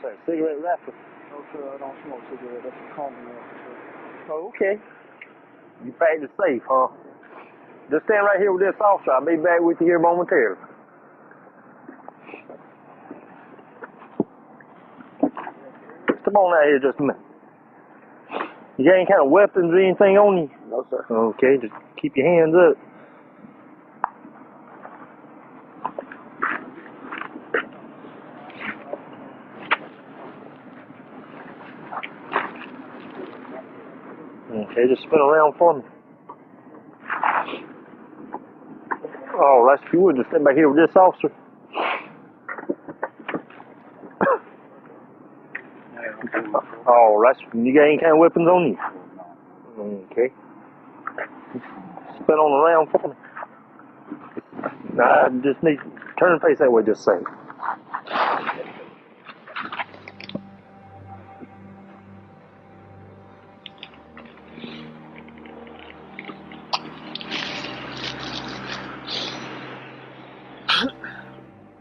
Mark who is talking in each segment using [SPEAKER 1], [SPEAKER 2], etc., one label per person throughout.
[SPEAKER 1] that? Cigarette wrapper?
[SPEAKER 2] No, sir, I don't smoke cigarettes. That's a common one.
[SPEAKER 1] Oh, okay. You practice safe, huh? Just stand right here with this officer. I'll be back with you here momentarily. Come on out here just a minute. You got any kind of weapons or anything on you?
[SPEAKER 2] No, sir.
[SPEAKER 1] Okay, just keep your hands up. Okay, just spin around for me. Oh, that's if you would just stand back here with this officer. Oh, that's you got any kind of weapons on you? Okay. Spin on around for me. Nah, I just need turn and face that way just a second.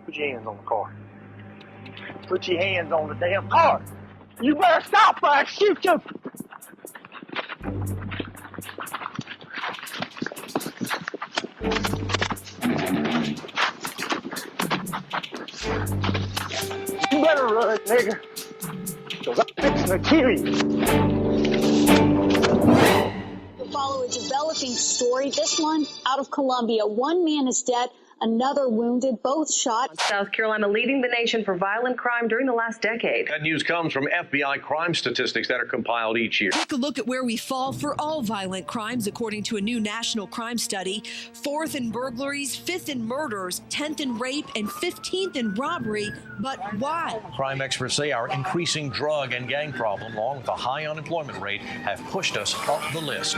[SPEAKER 1] Put your hands on the car. Put your hands on the damn car. You better stop or I shoot you. You better run, nigga. Cause I'm fixing to kill you.
[SPEAKER 3] To follow a developing story, this one out of Colombia. One man is dead, another wounded, both shot.
[SPEAKER 4] South Carolina leading the nation for violent crime during the last decade.
[SPEAKER 5] That news comes from FBI crime statistics that are compiled each year.
[SPEAKER 6] Take a look at where we fall for all violent crimes, according to a new national crime study. 4th in burglaries, 5th in murders, 10th in rape, and 15th in robbery. But why?
[SPEAKER 5] Crime experts say our increasing drug and gang problem, along with a high unemployment rate, have pushed us up the list.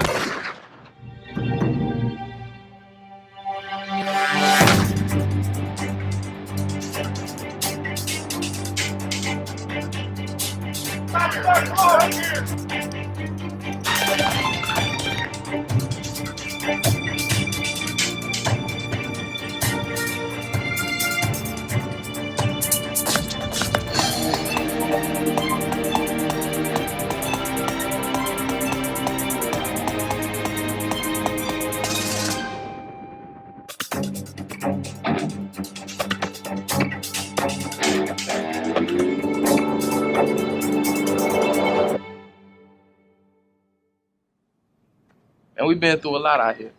[SPEAKER 7] And we've been through a lot out here.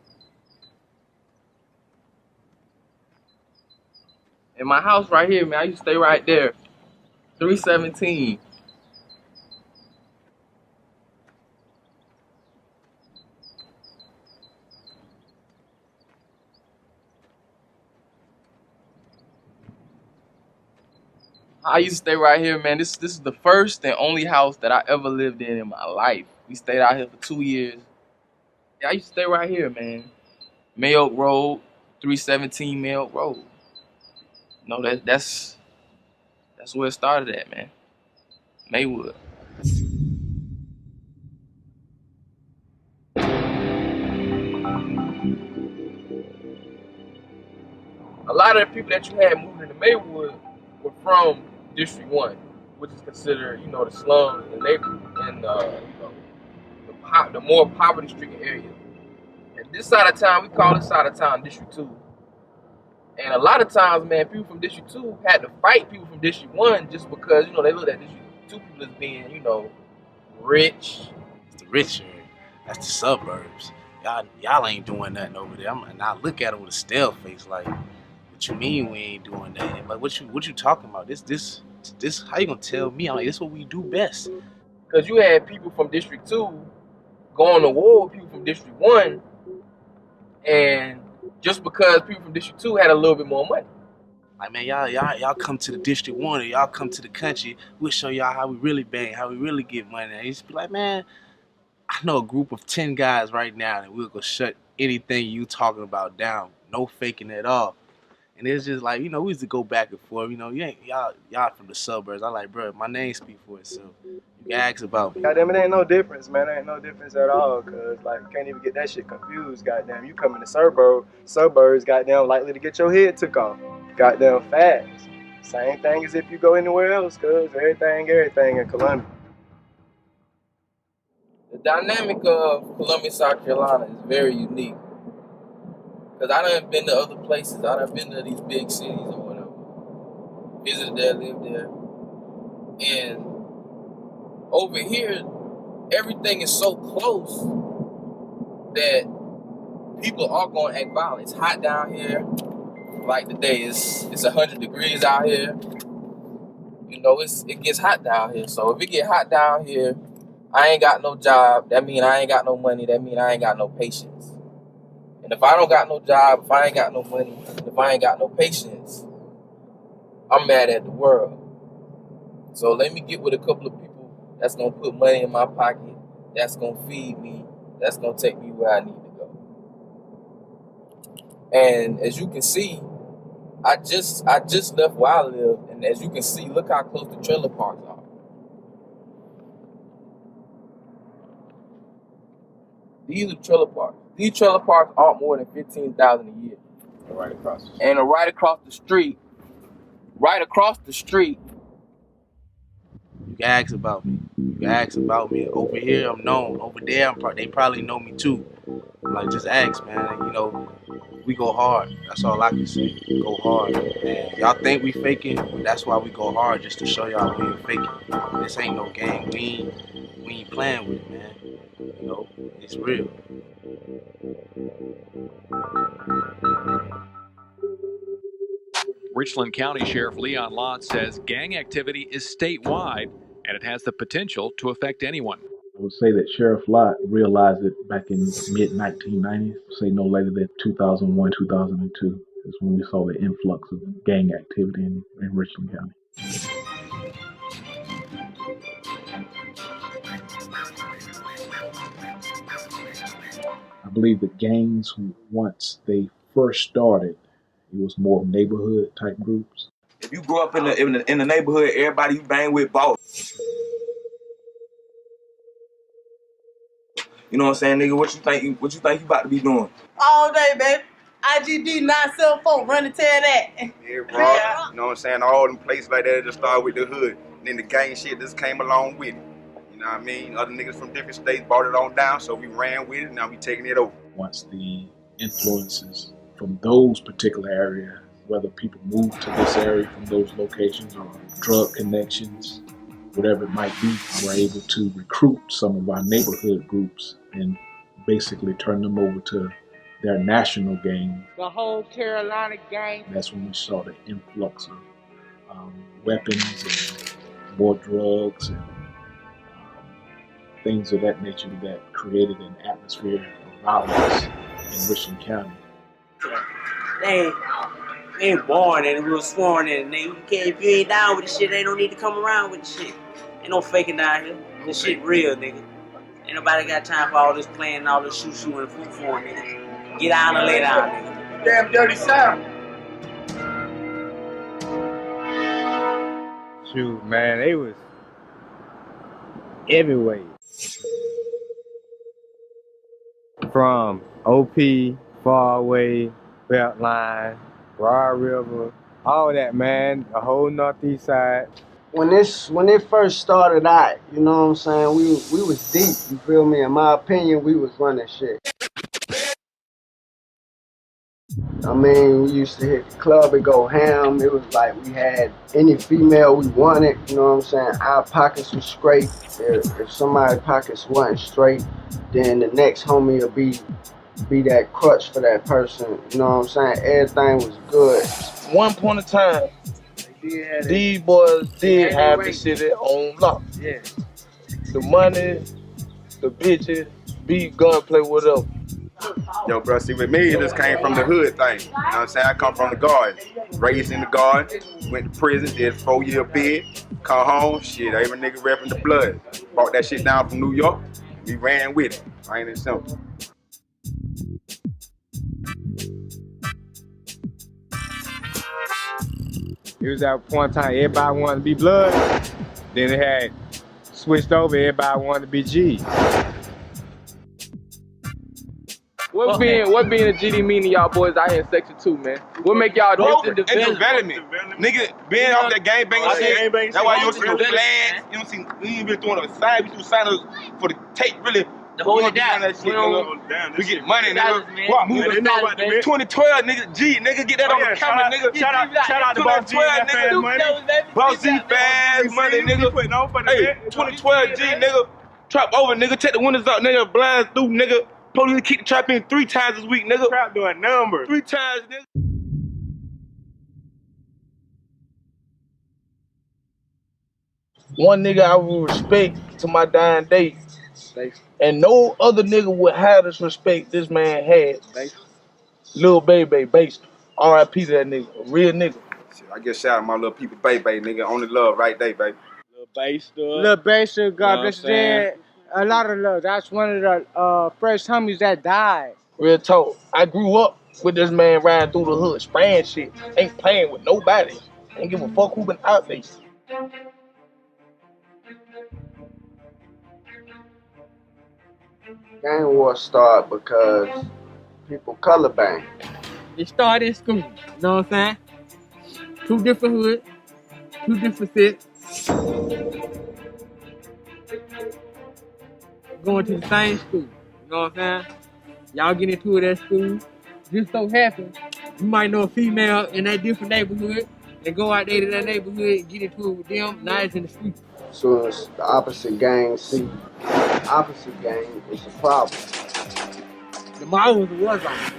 [SPEAKER 7] In my house right here, man, I used to stay right there. 317. I used to stay right here, man. This is the first and only house that I ever lived in my life. We stayed out here for 2 years. Yeah, I used to stay right here, man. Mayoak Road, 317 Mayoak Road. No, that's where it started at, man. Maywood. A lot of the people that you had moved into Maywood were from District 1, which is considered, the slums and the more poverty-stricken areas. And this side of town, we call this side of town District 2. And a lot of times, man, people from District 2 had to fight people from District 1 just because, they looked at District 2 people as being, rich.
[SPEAKER 8] It's the rich area. That's the suburbs. Y'all ain't doing nothing over there. And I look at it with a stale face like, what you mean we ain't doing that? Like, what you talking about? This, how you gonna tell me? I'm like, this is what we do best.
[SPEAKER 7] Because you had people from District 2 going to war with people from District 1, and just because people from District 2 had a little bit more money.
[SPEAKER 8] Like, man, y'all come to the District 1 or y'all come to the country, we'll show y'all how we really bang, how we really get money. And you just be like, man, I know a group of 10 guys right now and we'll go shut anything you talking about down. No faking at all. And it's just like, we used to go back and forth. Y'all from the suburbs. I like, bro, my name speaks for itself. You can ask about me.
[SPEAKER 2] Goddamn, it ain't no difference, man. There ain't no difference at all. Cause can't even get that shit confused. Goddamn, you come in the suburbs, goddamn, likely to get your head took off. Goddamn fast. Same thing as if you go anywhere else, cuz everything in Columbia.
[SPEAKER 7] The dynamic of Columbia, South Carolina is very unique. Because I done been to other places. I done been to these big cities or whatever. Visited there, lived there. And over here, everything is so close that people are going to act violent. It's hot down here. Like today, it's 100 degrees out here. You know, it gets hot down here. So if it get hot down here, I ain't got no job. That mean I ain't got no money. That mean I ain't got no patience. And if I don't got no job, if I ain't got no money, if I ain't got no patience, I'm mad at the world. So let me get with a couple of people that's going to put money in my pocket, that's going to feed me, that's going to take me where I need to go. And as you can see, I just left where I live, and as you can see, look how close the trailer parks are. These are trailer parks. These trailer parks aren't more than $15,000 a year.
[SPEAKER 2] Right across the street.
[SPEAKER 7] And right across the street.
[SPEAKER 8] You can ask about me. You can ask about me. Over here, I'm known. Over there, they probably know me too. Like, just ask, man. You know, we go hard. That's all I can say. Go hard. And y'all think we faking, but that's why we go hard, just to show y'all we ain't faking. This ain't no game. We ain't playing with it, man. You know, it's real.
[SPEAKER 9] Richland County Sheriff Leon Lott says gang activity is statewide and it has the potential to affect anyone.
[SPEAKER 10] I would say that Sheriff Lott realized it back in mid-1990s, say no later than 2001, 2002, is when we saw the influx of gang activity in Richland County. I believe that gangs, once they first started, it was more neighborhood type groups.
[SPEAKER 11] If you grow up in the neighborhood, everybody you bang with boss. You know what I'm saying, nigga? What you think you about to be doing?
[SPEAKER 12] All day, baby. IGD 974, run and tell that.
[SPEAKER 11] Yeah, bro. You know what I'm saying? All them places like that just started with the hood. And then the gang shit just came along with it. You know what I mean? Other niggas from different states brought it on down, so we ran with it, now we taking it over.
[SPEAKER 10] Once the influences from those particular areas, whether people move to this area from those locations or drug connections, whatever it might be, we're able to recruit some of our neighborhood groups and basically turn them over to their national gang.
[SPEAKER 12] The whole Carolina gang.
[SPEAKER 10] That's when we saw the influx of weapons and more drugs and things of that nature that created an atmosphere of violence in Richland County.
[SPEAKER 12] They ain't born and we was sworn in. If you ain't down with the shit, they don't need to come around with the shit. Ain't no faking down here. This shit real, nigga. Ain't nobody got time for all this playing and all this shoo-shoo and foo-foo, nigga. Get down and lay down, nigga. Damn dirty sound.
[SPEAKER 13] Shoot, man, they was everywhere. From OP, Faraway, Beltline, Raw River, all that, man, the whole northeast side.
[SPEAKER 14] When it first started out, you know what I'm saying, we was deep, you feel me? In my opinion, we was running shit. I mean, we used to hit the club and go ham. It was like we had any female we wanted, you know what I'm saying? Our pockets were straight. If somebody's pockets wasn't straight, then the next homie would be that crutch for that person, you know what I'm saying? Everything was good.
[SPEAKER 15] One point of time, these boys did have the city on lock.
[SPEAKER 13] Yeah.
[SPEAKER 15] The money, the bitches, beat, gunplay, whatever.
[SPEAKER 11] Yo, bro, see, with me, it just came from the hood thing. You know what I'm saying? I come from the garden. Raised in the garden, went to prison, did a 4-year bid, come home, shit, every nigga repping the blood. Bought that shit down from New York, we ran with it. Plain and simple.
[SPEAKER 13] It was at one time everybody wanted to be blood. Then it had switched over, everybody wanted to be G.
[SPEAKER 7] What being a GD mean to y'all boys out here in Section 2, man? What make y'all different?
[SPEAKER 11] And development. Nigga, being off that gang banging shit, that's why you don't see no flags, you don't see, we ain't really throwing no signs, we do signers for the tape, really.
[SPEAKER 12] To hold it down.
[SPEAKER 11] That shit, nigga. We get money, nigga. What, move it? 2012, nigga, G, nigga, get that on the camera, nigga. Shout out to Boss G, nigga. Boss G, fast money, nigga. Hey, 2012 G, nigga. Trap over, nigga. Take the windows up, nigga. Blinds through, nigga. Police keep the trap in 3 times this week, nigga. Trap doing numbers. 3 times, nigga.
[SPEAKER 15] One nigga I would respect to my dying day, and no other nigga would have this respect this man had. Lil Baby, base. R.I.P. to that nigga, a real nigga.
[SPEAKER 11] Shit, I guess shout out my little people, baby, nigga. Only love right there, baby.
[SPEAKER 13] Lil Baster, God bless his dad. A lot of love. That's one of the first homies that died.
[SPEAKER 15] Real talk. I grew up with this man riding through the hood, spraying shit. Ain't playing with nobody. Ain't give a fuck who been out there.
[SPEAKER 14] Gang war start because people color bang.
[SPEAKER 13] It started in school. You know what I'm saying? 2 different hoods, 2 different sets. Going to the same school. You know what I'm saying? Y'all get into it at school. Just so happen, you might know a female in that different neighborhood and go out there to that neighborhood and get into it with them. Now it's in the street.
[SPEAKER 14] So as the opposite gang see the opposite gang, it's a problem.
[SPEAKER 13] The mall was a war zone.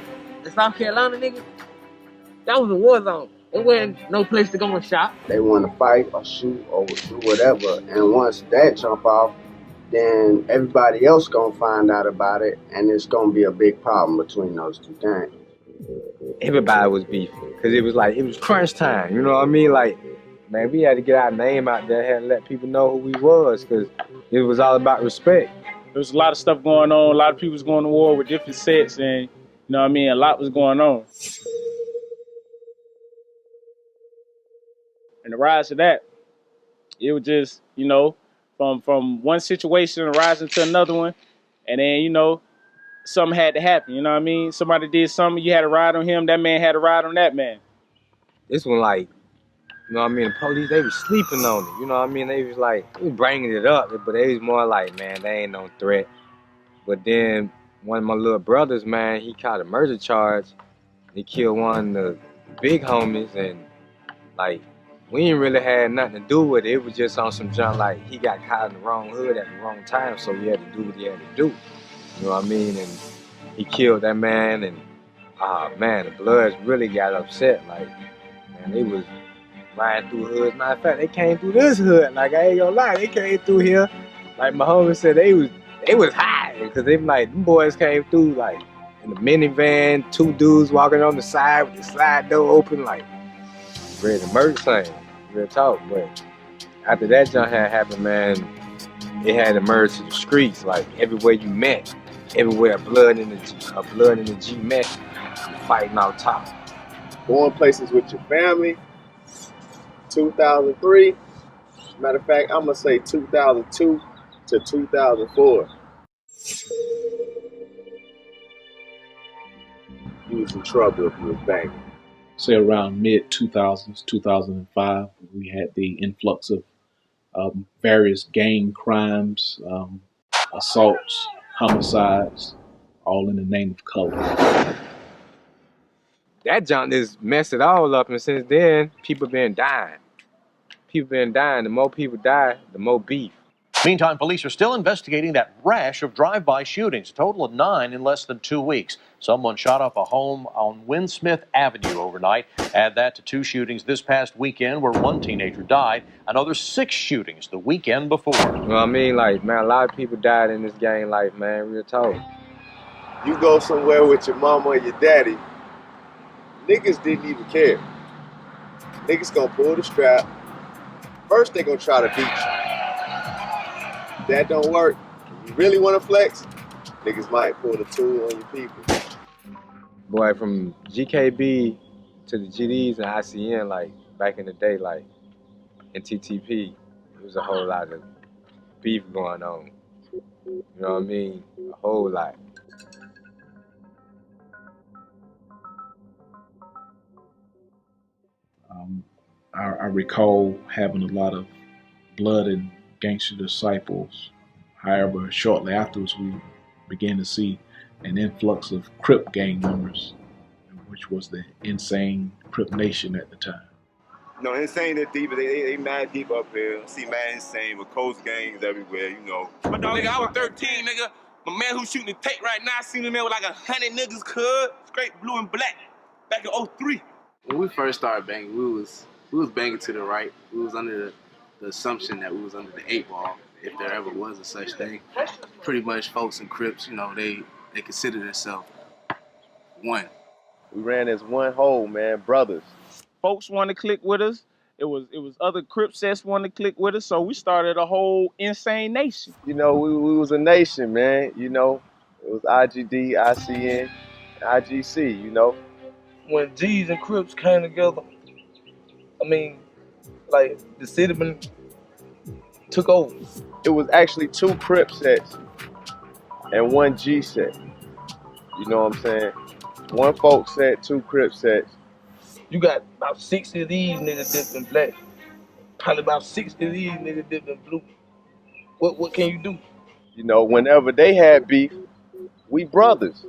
[SPEAKER 13] In South Carolina, nigga, that was a war zone. It wasn't no place to go and shop.
[SPEAKER 14] They want to fight or shoot or do whatever. And once that jump off, then everybody else gonna find out about it, and it's gonna be a big problem between those 2 gangs.
[SPEAKER 16] Everybody was beefing because it was crunch time. You know what I mean? Like, man, we had to get our name out there and let people know who we was because it was all about respect.
[SPEAKER 17] There was a lot of stuff going on. A lot of people was going to war with different sets, and you know what I mean. A lot was going on. And the rise of that, it was just, you know, from one situation rising to another one, and then, you know, something had to happen. You know what I mean? Somebody did something, you had to ride on him. That man had to ride on that man.
[SPEAKER 16] This one, like, you know what I mean? The police, they was sleeping on it. You know what I mean? They was like, they was bringing it up, but they was more like, man, they ain't no threat. But then one of my little brothers, man, he caught a murder charge. He killed one of the big homies, and like, we ain't really had nothing to do with it. It was just on some junk, like, he got caught in the wrong hood at the wrong time, so he had to do what he had to do. You know what I mean? And he killed that man, and man, the Bloods really got upset. Like, man, they was riding through hoods. Matter of fact, they came through this hood. Like, I ain't gonna lie, they came through here. Like my homie said, they was high, because they like, them boys came through like in the minivan, 2 dudes walking on the side with the slide door open, like ready to murder something. Real talk. But after that junk had happened, man, it had emerged to the streets. Like, everywhere you met, everywhere blood in the G met, fighting out top.
[SPEAKER 18] Going places with your family, 2003. Matter of fact, I'm gonna say 2002 to 2004. You was in trouble if you was banging.
[SPEAKER 10] Say around mid-2000s, 2005, we had the influx of various gang crimes, assaults, homicides, all in the name of color.
[SPEAKER 16] That junk just messed it all up, and since then, people been dying. People been dying. The more people die, the more beef.
[SPEAKER 5] Meantime, police are still investigating that rash of drive-by shootings, a total of 9 in less than 2 weeks. Someone shot up a home on Winsmith Avenue overnight. Add that to 2 shootings this past weekend where 1 teenager died. Another 6 shootings the weekend before.
[SPEAKER 16] You know what I mean? Like, man, a lot of people died in this gang life, man. Real talk.
[SPEAKER 18] You go somewhere with your mama or your daddy, niggas didn't even care. Niggas gonna pull the strap. First they gonna try to beat you. That don't work. You really wanna flex? Niggas might pull the tool on your people.
[SPEAKER 16] Boy, from GKB to the GDs and ICN, like, back in the day, like, in TTP, there was a whole lot of beef going on. You know what I mean? A whole lot.
[SPEAKER 10] I recall having a lot of blood and gangster disciples. However, shortly afterwards, we began to see an influx of Crip gang members, which was the insane Crip Nation at the time.
[SPEAKER 11] You know, insane that deep, they mad deep up here. See mad insane with coast gangs everywhere, you know.
[SPEAKER 15] My dog, nigga, I was 13, nigga. My man who's shooting the tape right now, I seen him there with like 100 niggas, cuz. Straight blue and black. Back in 03.
[SPEAKER 8] When we first started banging, we was banging to the right. We was under the assumption that we was under the 8 ball, if there ever was a such thing. Pretty much folks and Crips, you know, they consider themselves one.
[SPEAKER 18] We ran as one whole, man, brothers.
[SPEAKER 17] Folks wanted to click with us. It was other Crip sets wanted to click with us, so we started a whole insane nation.
[SPEAKER 18] You know, we was a nation, man. You know, it was IGD, ICN, IGC, you know.
[SPEAKER 15] When G's and Crips came together, I mean, like, the city been took over.
[SPEAKER 18] It was actually 2 Crip sets and 1 G set. You know what I'm saying? 1 folk set, 2 Crip sets.
[SPEAKER 15] You got about 60 of these niggas dipped in black. Probably about 60 of these niggas dipped in blue. What can you do?
[SPEAKER 18] You know, whenever they had beef, we brothers.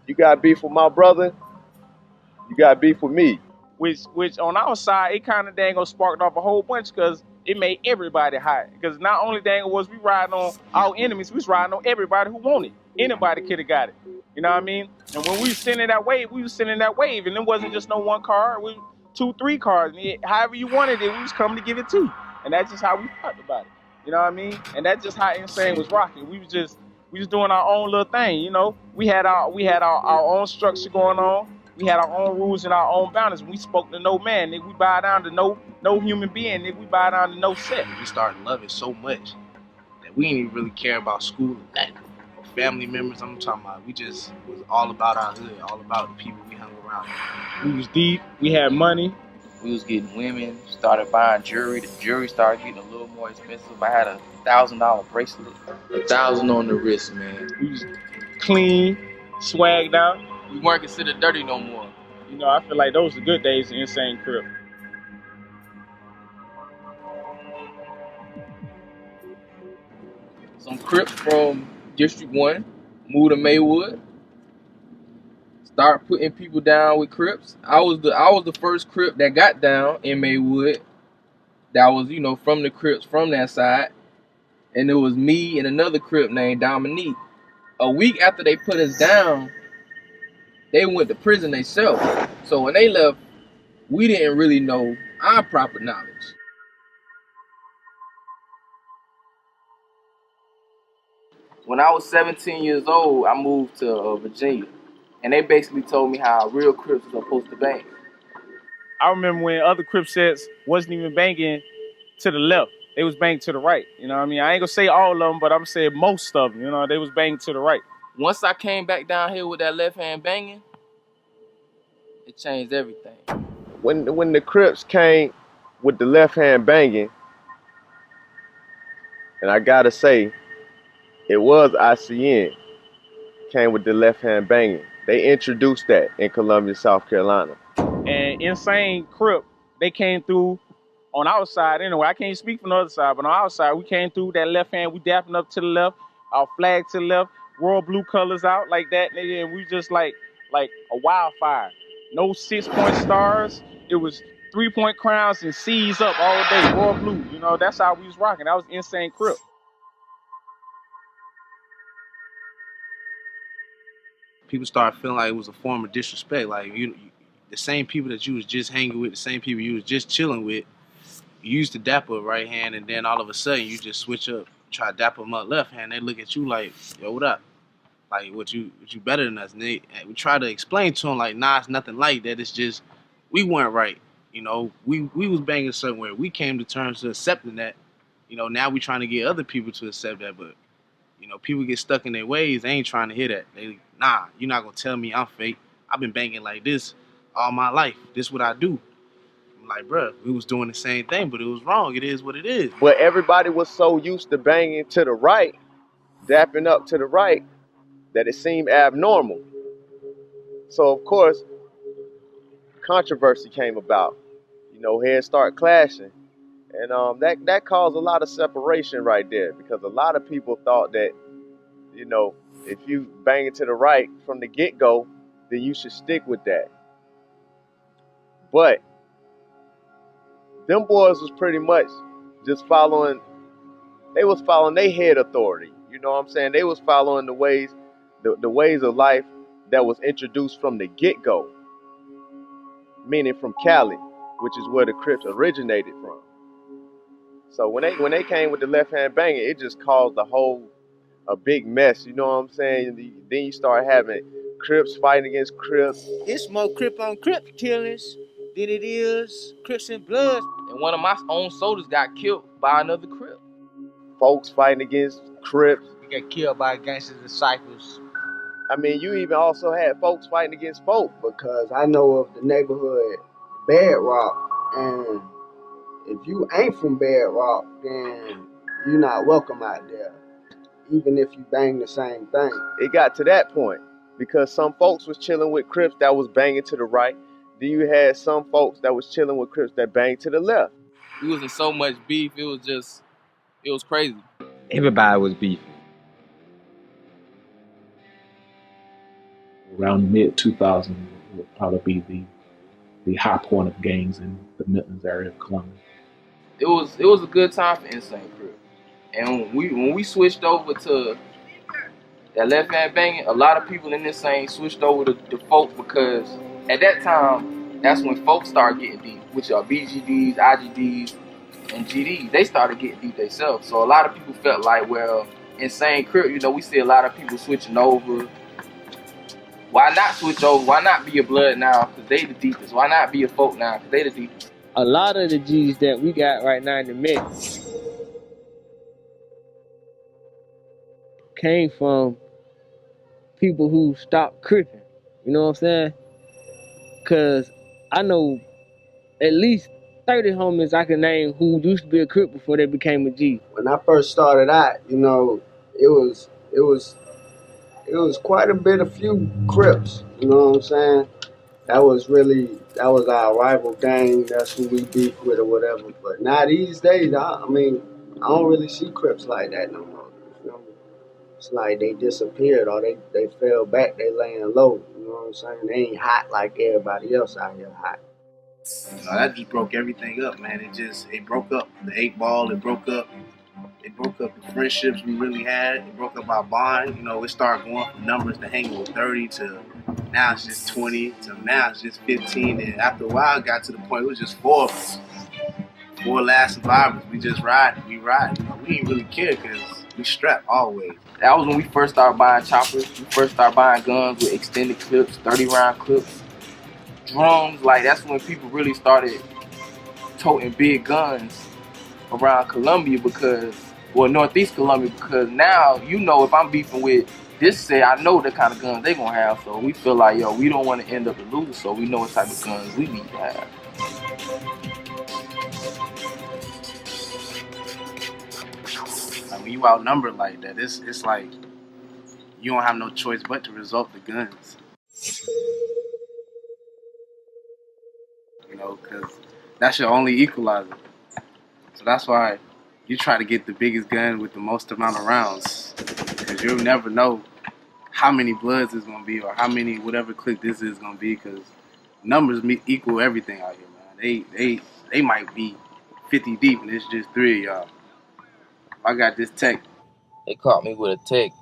[SPEAKER 18] You got beef with my brother, you got beef with me.
[SPEAKER 17] Which on our side, it kind of dang sparked off a whole bunch because it made everybody hot. Because not only dang was we riding on our enemies, we was riding on everybody who wanted. Anybody could have got it. You know what I mean? And when we was sending that wave, we was sending that wave. And it wasn't just no 1 car, we 2, 3 cars. And however you wanted it, we was coming to give it to you. And that's just how we felt about it. You know what I mean? And that's just how Insane was rocking. We was doing our own little thing, you know? We had our own structure going on. We had our own rules and our own boundaries. We spoke to no man, nigga. We bow down to no human being, nigga. We bow down to no set.
[SPEAKER 8] We started loving so much that we didn't even really care about school or nothing. Family members, I'm talking about. We just was all about our hood, all about the people we hung around.
[SPEAKER 17] We was deep. We had money.
[SPEAKER 7] We was getting women, started buying jewelry. The jewelry started getting a little more expensive. I had a $1,000 bracelet, $1,000 on the wrist, man.
[SPEAKER 17] We was clean, swagged out.
[SPEAKER 7] We weren't considered dirty no more.
[SPEAKER 17] You know, I feel like those are good days in Insane Crip.
[SPEAKER 7] Some Crips from District 1 moved to Maywood. Start putting people down with Crips. I was the first Crip that got down in Maywood. That was, you know, from the Crips from that side. And it was me and another Crip named Dominique. A week after they put us down, they went to prison themselves. So when they left, we didn't really know our proper knowledge. When I was 17 years old, I moved to Virginia. And they basically told me how real Crips are supposed to bang.
[SPEAKER 17] I remember when other Crip sets wasn't even banging to the left. They was banging to the right. You know what I mean? I ain't gonna say all of them, but I'm saying most of them. You know, they was banging to the right.
[SPEAKER 7] Once I came back down here with that left hand banging, it changed everything.
[SPEAKER 18] When the Crips came with the left hand banging, and I gotta say, it was ICN came with the left hand banging. They introduced that in Columbia, South Carolina.
[SPEAKER 17] And Insane Crip, they came through on our side anyway. I can't speak from the other side, but on our side, we came through that left hand. We dapping up to the left, our flag to the left, royal blue colors out like that, nigga, and we just like a wildfire. No 6-point stars. It was 3-point crowns and C's up all day, royal blue. You know, that's how we was rocking. That was Insane Crip.
[SPEAKER 8] People started feeling like it was a form of disrespect. Like the same people that you was just hanging with, the same people you was just chilling with, you used to dap up right hand, and then all of a sudden you just switch up, try to dap them up left hand. They look at you like, yo, what up? Like, what you better than us? And we try to explain to them like, nah, it's nothing like that. It's just we weren't right. You know, we was banging somewhere. We came to terms to accepting that. You know, now we trying to get other people to accept that, but you know, people get stuck in their ways. They ain't trying to hear that. They, nah, you're not gonna tell me I'm fake. I've been banging like this all my life. This what I do. I'm like, bruh, we was doing the same thing, but it was wrong. It is what it is.
[SPEAKER 18] But everybody was so used to banging to the right, dapping up to the right, that it seemed abnormal. So of course, controversy came about. heads start clashing. And that caused a lot of separation right there, because a lot of people thought that, if you bang it to the right from the get-go, then you should stick with that. But them boys was pretty much just following their head authority. You know what I'm saying? They was following the ways of life that was introduced from the get-go, meaning from Cali, which is where the Crips originated from. So when they came with the left hand banging, it just caused a big mess. You know what I'm saying? Then you start having Crips fighting against Crips.
[SPEAKER 8] It's more Crip on Crip killings than it is Crips and Bloods.
[SPEAKER 7] And one of my own soldiers got killed by another Crip.
[SPEAKER 18] Folks fighting against Crips.
[SPEAKER 8] He got killed by gangster disciples.
[SPEAKER 18] I mean, you even also had folks fighting against folk.
[SPEAKER 14] Because I know of the neighborhood Bedrock, and if you ain't from Bedrock, then you're not welcome out there, even if you bang the same thing.
[SPEAKER 18] It got to that point because some folks was chilling with Crips that was banging to the right. Then you had some folks that was chilling with Crips that banged to the left.
[SPEAKER 7] We was in so much beef, it was crazy.
[SPEAKER 16] Everybody was beefing.
[SPEAKER 10] Around mid-2000 would probably be the high point of gangs in the Midlands area of Columbia.
[SPEAKER 7] It was a good time for Insane Crip. And when we switched over to that left hand banging, a lot of people in Insane switched over to folk, because at that time, that's when folks started getting deep, which are BGDs, IGDs, and GDs. They started getting deep themselves. So a lot of people felt like, well, Insane Crip, we see a lot of people switching over. Why not switch over? Why not be a blood now? Because they the deepest. Why not be a folk now? Because they the deepest.
[SPEAKER 13] A lot of the G's that we got right now in the mix came from people who stopped cripping. You know what I'm saying? Because I know at least 30 homies I can name who used to be a Crip before they became a G.
[SPEAKER 14] When I first started out, it was quite a bit of few Crips. You know what I'm saying? That was our rival gang. That's who we beef with or whatever. But now these days, I don't really see Crips like that no more. You know? It's like they disappeared or they fell back. They laying low. You know what I'm saying? They ain't hot like everybody else out here hot.
[SPEAKER 8] That just broke everything up, man. It broke up the 8 Ball. It broke up the friendships we really had. It broke up our bond. It started going from numbers to hanging with 30 to now it's just 20 to now it's just 15. And after a while, it got to the point it was just 4 of us. 4 last survivors. We just ride. We didn't really care because we strapped always.
[SPEAKER 7] That was when we first started buying choppers. We first started buying guns with extended clips, 30-round clips, drums. Like, that's when people really started toting big guns around Columbia Northeast Columbia, because now, if I'm beefing with this set, I know the kind of guns they gonna have. So we feel like, we don't want to end up a loser, so we know what type of guns we need to have.
[SPEAKER 8] When you outnumbered like that, it's like you don't have no choice but to resort to guns. Because that's your only equalizer. So that's why you try to get the biggest gun with the most amount of rounds, because you'll never know how many bloods it's gonna be or how many whatever click this is gonna be, because numbers equal everything out here, man. They might be 50 deep and it's just 3 of y'all. I got this tech.
[SPEAKER 7] They caught me with a tech.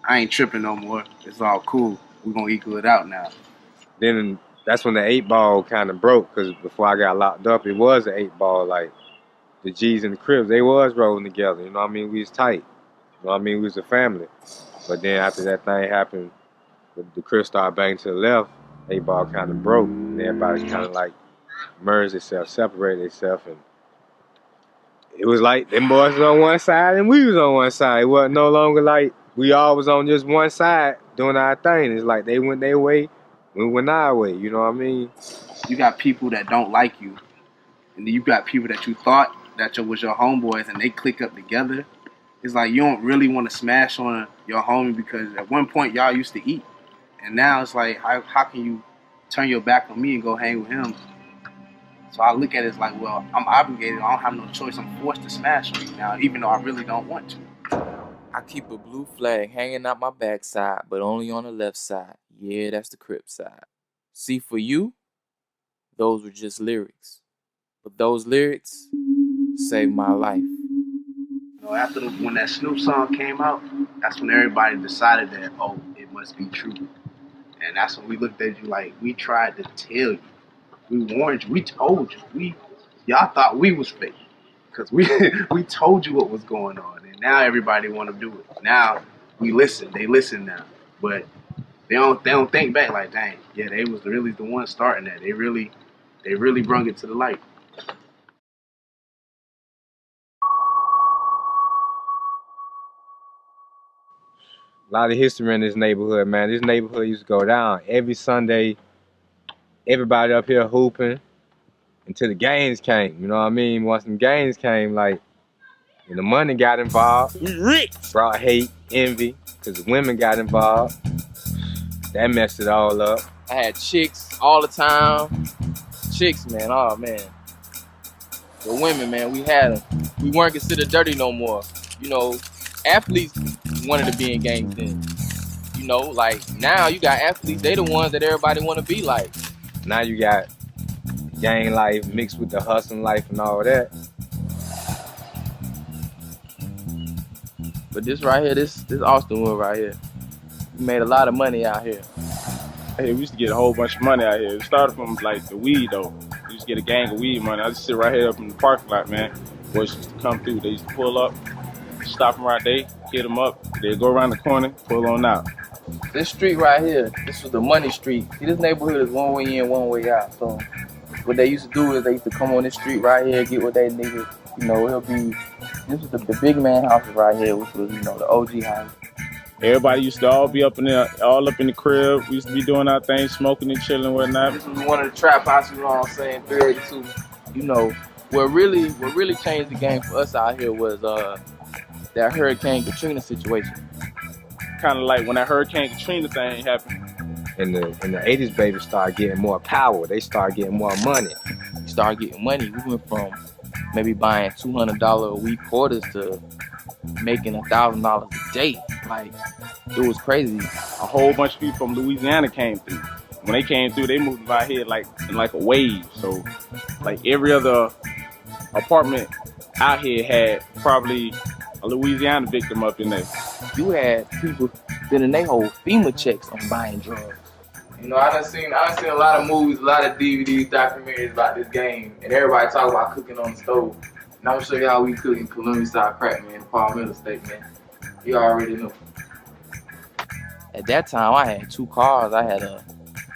[SPEAKER 8] I ain't tripping no more. It's all cool. We're gonna equal it out now.
[SPEAKER 16] Then that's when the 8 Ball kind of broke, because before I got locked up, it was an 8 Ball. Like, the G's and the Crips, they was rolling together. You know what I mean? We was tight. You know what I mean? We was a family. But then after that thing happened, the Crips started banging to the left, 8 Ball kind of broke. And everybody kind of like merged itself, separated itself. And it was like them boys was on one side and we was on one side. It wasn't no longer like we all was on just one side doing our thing. It's like they went their way, we went our way. You know what I mean?
[SPEAKER 8] You got people that don't like you. And then you got people that you thought that was your homeboys and they click up together. It's like you don't really want to smash on your homie, because at one point y'all used to eat. And now it's like, how can you turn your back on me and go hang with him? So I look at it as like, well, I'm obligated. I don't have no choice. I'm forced to smash on you now, even though I really don't want to.
[SPEAKER 7] I keep a blue flag hanging out my backside, but only on the left side. Yeah, that's the Crip side. See, for you, those were just lyrics. But those lyrics saved my life.
[SPEAKER 8] You know, after when that Snoop song came out, that's when everybody decided that, oh, it must be true. And that's when we looked at you like, we tried to tell you. We warned you. We told you. Y'all thought we was fake. Because we told you what was going on. And now everybody want to do it. Now we listen. They listen now. But they don't think back like, dang, yeah, they was really the ones starting that. They really brung it to the light.
[SPEAKER 16] A lot of history in this neighborhood, man. This neighborhood used to go down every Sunday. Everybody up here hooping until the games came. You know what I mean? Once the games came, like, and the money got involved. We rich. Brought hate, envy, because the women got involved. That messed it all up.
[SPEAKER 7] I had chicks all the time. Chicks, man, oh man. The women, man, we had them. We weren't considered dirty no more. You know, athletes wanted to be in gangs then. You know, like now you got athletes, they the ones that everybody want to be like.
[SPEAKER 16] Now you got gang life mixed with the hustling life and all that.
[SPEAKER 7] But this right here, this Austinwood right here, we made a lot of money out here.
[SPEAKER 17] Hey, we used to get a whole bunch of money out here. It started from like the weed though. We used to get a gang of weed money. I just sit right here up in the parking lot, man. Boys used to come through. They used to pull up, stop them right there, hit them up. They'd go around the corner, pull on out.
[SPEAKER 7] This street right here, this was the money street. See, this neighborhood is one way in, one way out. So what they used to do is they used to come on this street right here, get what they needed. You know, this was the big man houses right here, which was, you know, the OG house.
[SPEAKER 17] Everybody used to all be up in there, all up in the crib. We used to be doing our thing, smoking and chilling and whatnot.
[SPEAKER 7] This was one of the trap houses, you know what I'm saying, 382. You know, what really changed the game for us out here was that Hurricane Katrina situation.
[SPEAKER 17] Kind of like when that Hurricane Katrina thing happened.
[SPEAKER 16] In the 80s, baby started getting more power. They started getting more money.
[SPEAKER 7] We started getting money. We went from maybe buying $200 a week quarters to making $1,000 a day. Like, it was crazy.
[SPEAKER 17] A whole bunch of people from Louisiana came through. When they came through, they moved out here like in like a wave. So, like every other apartment out here had probably a Louisiana victim up in there.
[SPEAKER 7] You had people spending their whole FEMA checks on buying drugs. You know, I done seen a lot of movies, a lot of DVDs, documentaries about this game, and everybody talk about cooking on the stove. And I'm gonna show you how we cook in Columbia style crack, man, in Palmetto State, man. You already know. At that time, I had two cars.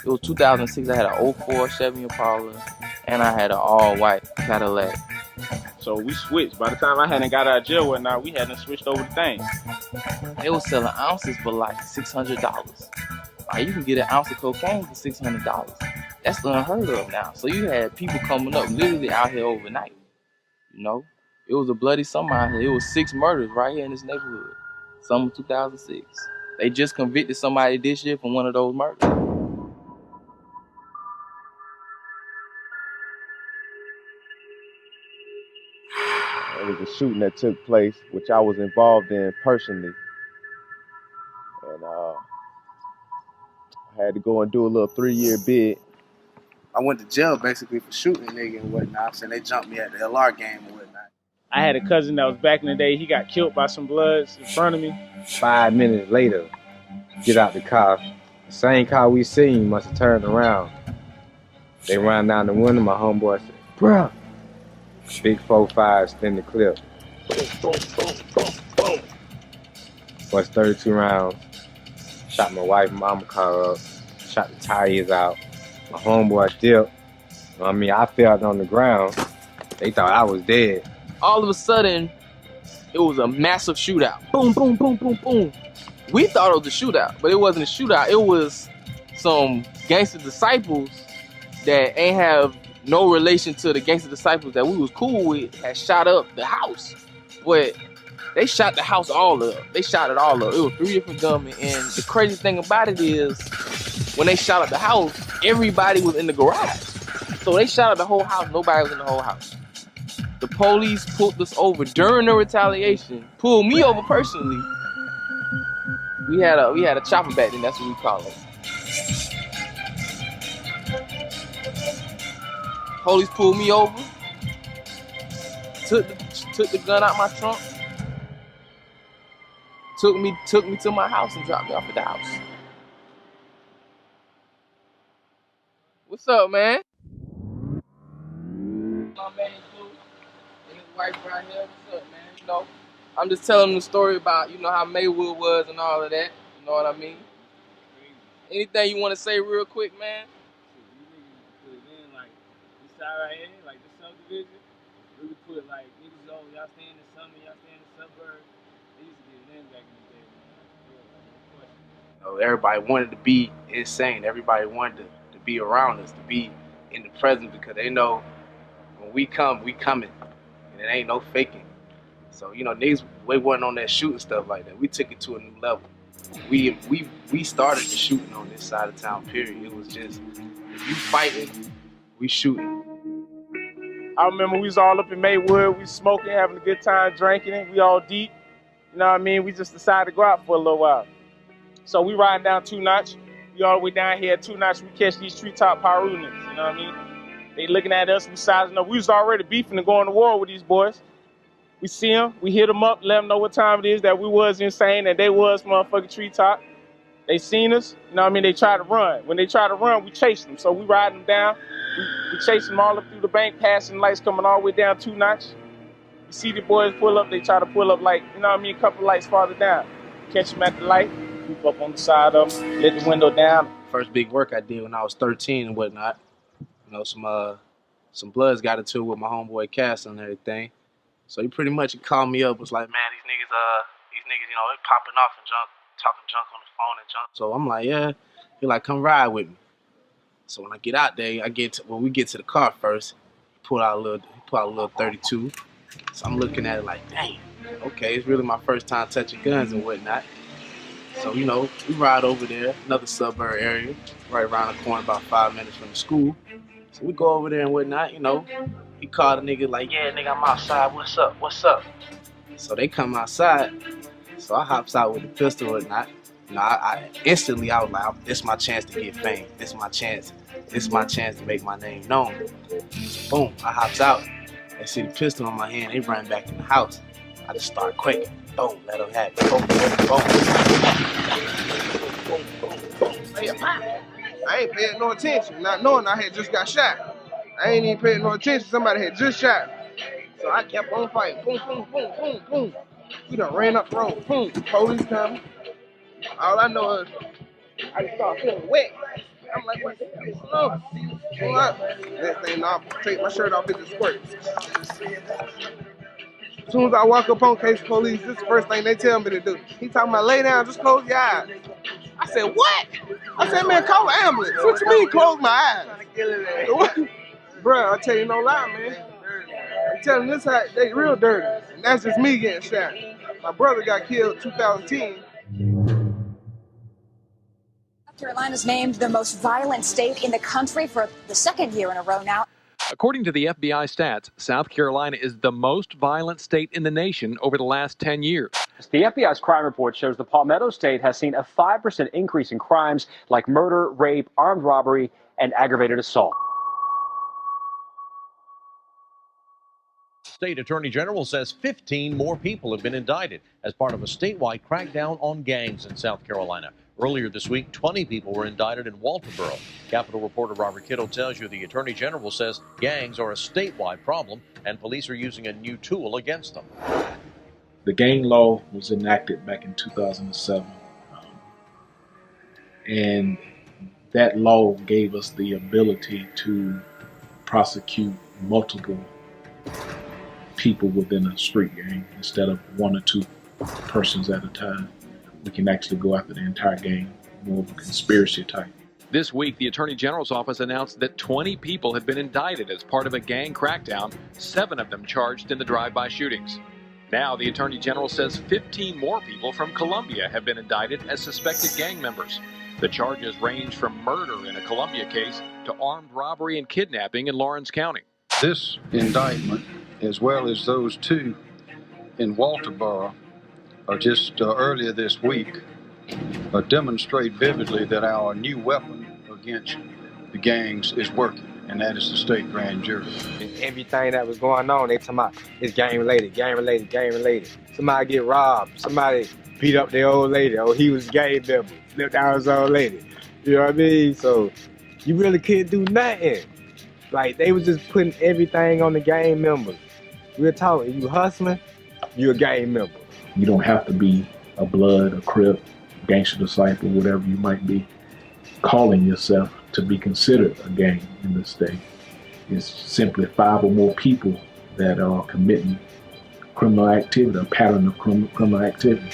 [SPEAKER 7] It was 2006, I had an 04 Chevy Impala, and I had an all-white Cadillac.
[SPEAKER 17] So we switched. By the time I hadn't got out of jail and now we hadn't switched over the thing.
[SPEAKER 7] They were selling ounces for like $600. Like, you can get an ounce of cocaine for $600. That's unheard of now. So you had people coming up literally out here overnight. You know, it was a bloody summer out here. It was 6 murders right here in this neighborhood. Summer 2006. They just convicted somebody this year from one of those murders.
[SPEAKER 18] It was a shooting that took place, which I was involved in personally. And I had to go and do a little 3-year bid.
[SPEAKER 8] I went to jail basically for shooting a nigga and whatnot. So they jumped me at the LR game and whatnot.
[SPEAKER 17] I had a cousin that was back in the day. He got killed by some bloods in front of me.
[SPEAKER 16] 5 minutes later, get out the car. The same car we seen must have turned around. They ran down the window. My homeboy said, "Bruh." Big 4.5 extended clip. Was 32 rounds. Shot my wife and mama car up. Shot the tires out. My homeboy dipped. I mean, I fell on the ground. They thought I was dead.
[SPEAKER 7] All of a sudden, it was a massive shootout. Boom, boom, boom, boom, boom. We thought it was a shootout, but it wasn't a shootout. It was some gangster disciples that ain't have no relation to the gangster disciples that we was cool with had shot up the house. But they shot the house all up. They shot it all up. It was 3 different gunmen. And the crazy thing about it is, when they shot up the house, everybody was in the garage. So So they shot up the whole house. Nobody was in the whole house. The police pulled us over during the retaliation. Pulled me over personally. We had a chopper back then. That's what we call it. Police pulled me over. Took the gun out my trunk. Took me to my house and dropped me off at the house. What's up, man? My man, Blue, and his wife right here. What's up, man? You know, I'm just telling them the story about, you know, how Maywood was and all of that. You know what I mean? Anything you want to say real quick, man?
[SPEAKER 17] Like this side right here, like this subdivision, we would put like niggas on, y'all stay in the summer, y'all stay in the suburbs. They used to get land back in the day, man.
[SPEAKER 8] You know, everybody wanted to be insane. Everybody wanted to be around us, to be in the present, because they know when we come, we coming, and it ain't no faking. So, you know, niggas, we wasn't on that shooting stuff like that. We took it to a new level. We started the shooting on this side of town, period. It was just, if you fighting, we shooting.
[SPEAKER 17] I remember we was all up in Maywood, we smoking, having a good time, drinking it. We all deep, you know what I mean? We just decided to go out for a little while. So we riding down 2 Notch. We all the way down here at 2 Notch. We catch these treetop Paru niggas, you know what I mean? They looking at us, we sizing up. We was already beefing and going to war with these boys. We see them, we hit them up, let them know what time it is, that we was insane, and they was motherfucking treetop. They seen us, you know what I mean? They tried to run. When they tried to run, we chased them. So we riding them down. We chased them all up through the bank, passing lights coming all the way down 2 Notch. You see the boys pull up, they try to pull up like, you know what I mean, a couple lights farther down. Catch them at the light, swoop up on the side of them, let the window down.
[SPEAKER 8] First big work I did when I was 13 and whatnot. You know, some bloods got into it with my homeboy Cass and everything. So he pretty much called me up, was like, man, these niggas, you know, they popping off and junk, talking junk on the phone and junk. So I'm like, yeah. He like, come ride with me. So when I get out there, when we get to the car first, he pulled out a little 32. So I'm looking at it like, dang, okay, it's really my first time touching guns and whatnot. So, you know, we ride over there, another suburb area, right around the corner, about 5 minutes from the school. So we go over there and whatnot, you know. He called a nigga like, yeah, nigga, I'm outside, what's up? So they come outside, so I hops out with the pistol and whatnot. You know, I instantly, I was like, this is my chance to get fame. This is my chance to make my name known. So boom, I hops out. They see the pistol on my hand, they run back in the house. I just start quaking. Boom, let them have it. Boom, boom, boom.
[SPEAKER 15] I ain't paying no attention, not knowing I had just got shot. I ain't even paying no attention, somebody had just shot. So I kept on fighting. Boom, boom, boom, boom, boom. We done ran up the road. Boom, police coming. All I know is I just started feeling wet. I'm like, what's this? No. Next thing, I'll take my shirt off, it just squirts. As soon as I walk up on Case Police, this is the first thing they tell me to do. He talking about lay down, just close your eyes. I said, what? I said, man, call an ambulance. What you mean, close my eyes? Bruh, I tell you no lie, man. I'm telling this how they real dirty. And that's just me getting shot. My brother got killed in 2010.
[SPEAKER 3] South Carolina's named the most violent state in the country for the second year in a row now.
[SPEAKER 9] According to the FBI stats, South Carolina is the most violent state in the nation over the last 10 years.
[SPEAKER 19] The FBI's crime report shows the Palmetto State has seen a 5% increase in crimes like murder, rape, armed robbery, and aggravated assault.
[SPEAKER 5] State Attorney General says 15 more people have been indicted as part of a statewide crackdown on gangs in South Carolina. Earlier this week, 20 people were indicted in Walterboro. Capitol reporter Robert Kittle tells you the Attorney General says gangs are a statewide problem and police are using a new tool against them.
[SPEAKER 10] The gang law was enacted back in 2007. And that law gave us the ability to prosecute multiple people within a street gang instead of 1 or 2 persons at a time. We can actually go after the entire gang, more of a conspiracy type.
[SPEAKER 9] This week, the Attorney General's office announced that 20 people have been indicted as part of a gang crackdown, 7 of them charged in the drive-by shootings. Now, the Attorney General says 15 more people from Columbia have been indicted as suspected gang members. The charges range from murder in a Columbia case to to armed robbery and kidnapping in Lawrence County.
[SPEAKER 20] This indictment, as well as those two in Walterboro, just earlier this week, demonstrate vividly that our new weapon against the gangs is working, and that is the state grand jury.
[SPEAKER 16] Everything that was going on, they talking about it's gang related, gang related, gang related. Somebody get robbed, somebody beat up their old lady, oh, he was gang member, flipped out his old lady. You know what I mean? So you really couldn't do nothing. Like, they was just putting everything on the gang members. We're talking, you hustling, you a gang member.
[SPEAKER 10] You don't have to be a blood, a crip, gangster disciple, whatever you might be calling yourself to be considered a gang in this state. It's simply 5 or more people that are committing criminal activity, a pattern of criminal activity.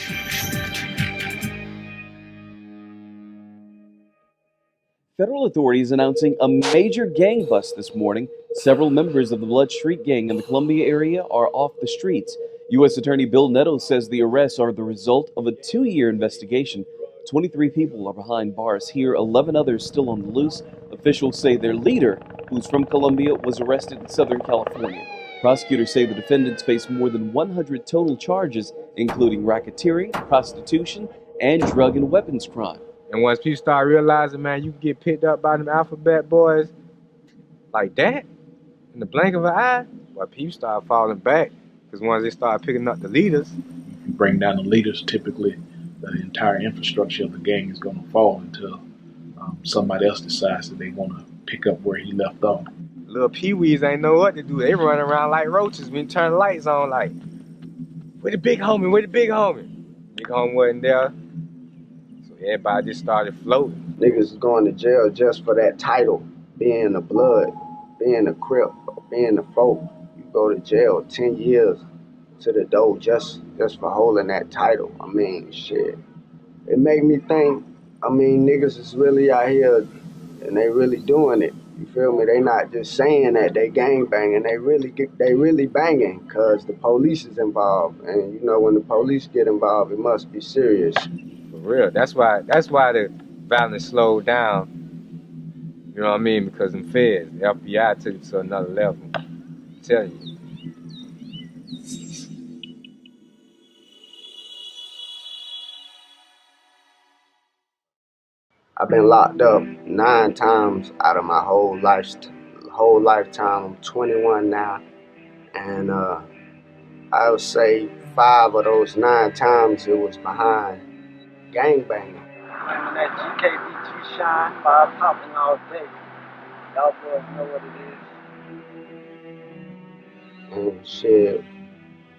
[SPEAKER 21] Federal authorities announcing a major gang bust this morning. Several members of the Blood Street Gang in the Columbia area are off the streets. U.S. Attorney Bill Netto says the arrests are the result of a 2-year investigation. 23 people are behind bars here, 11 others still on the loose. Officials say their leader, who's from Colombia, was arrested in Southern California. Prosecutors say the defendants face more than 100 total charges, including racketeering, prostitution, and drug and weapons crime.
[SPEAKER 16] And once people start realizing, man, you can get picked up by them alphabet boys like that, in the blink of an eye, well, people start falling back. Because once they start picking up the leaders,
[SPEAKER 10] if you bring down the leaders, typically the entire infrastructure of the gang is going to fall until somebody else decides that they want to pick up where he left off.
[SPEAKER 16] Little peewees ain't know what to do. They run around like roaches when you turn the lights on, like, where the big homie, where the big homie? Big homie wasn't there. So everybody just started floating.
[SPEAKER 14] Niggas is going to jail just for that title, being a blood, being a crip, being a folk. You go to jail 10 years to the door just for holding that title. I mean, shit. It made me think, I mean, niggas is really out here and they really doing it. You feel me? They not just saying that they gang banging. They really banging because the police is involved. And you know, when the police get involved, it must be serious.
[SPEAKER 16] For real. That's why the violence slowed down. You know what I mean? Because them feds, the FBI took it to another level. I'm telling you.
[SPEAKER 14] I've been locked up 9 times out of my whole lifetime. I'm 21 now, and I would say 5 of those 9 times it was behind gangbanging.
[SPEAKER 22] That GKBG shine, fire popping all day. Y'all boys know what it is.
[SPEAKER 14] And shit,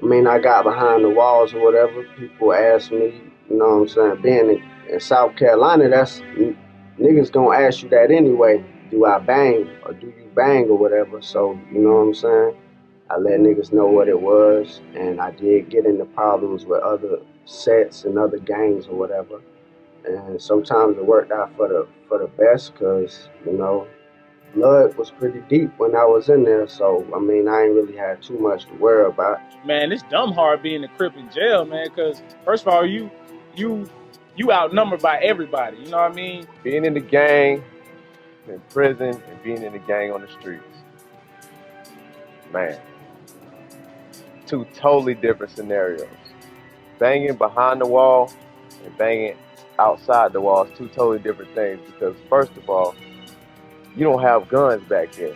[SPEAKER 14] I mean, I got behind the walls or whatever. People ask me, you know what I'm saying, being in South Carolina, that's niggas gonna ask you that anyway. Do I bang or do you bang or whatever? So, you know what I'm saying? I let niggas know what it was, and I did get into problems with other sets and other gangs or whatever. And sometimes it worked out for the best, cause you know, blood was pretty deep when I was in there. So I mean, I ain't really had too much to worry about.
[SPEAKER 17] Man, it's dumb hard being a crip in jail, man. Cause first of all, you outnumbered by everybody. You know what I mean?
[SPEAKER 2] Being in the gang, in prison, and being in the gang on the streets, man, 2 totally different scenarios. Banging behind the wall and banging outside the wall is 2 totally different things, because first of all, you don't have guns back there.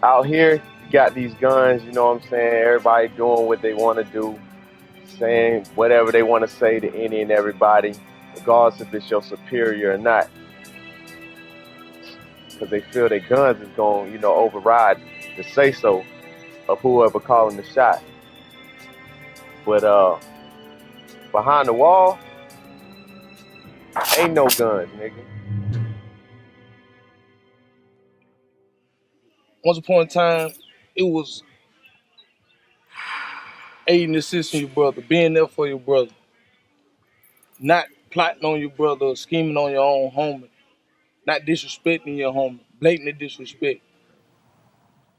[SPEAKER 2] Out here, you got these guns, you know what I'm saying? Everybody doing what they want to do, saying whatever they want to say to any and everybody, regardless if it's your superior or not. Because they feel their guns is going to, you know, override the say-so of whoever calling the shot. But behind the wall, ain't no guns, nigga.
[SPEAKER 15] Once upon a time, it was aiding and assisting your brother, being there for your brother, not plotting on your brother, scheming on your own homie, not disrespecting your homie, blatantly disrespect.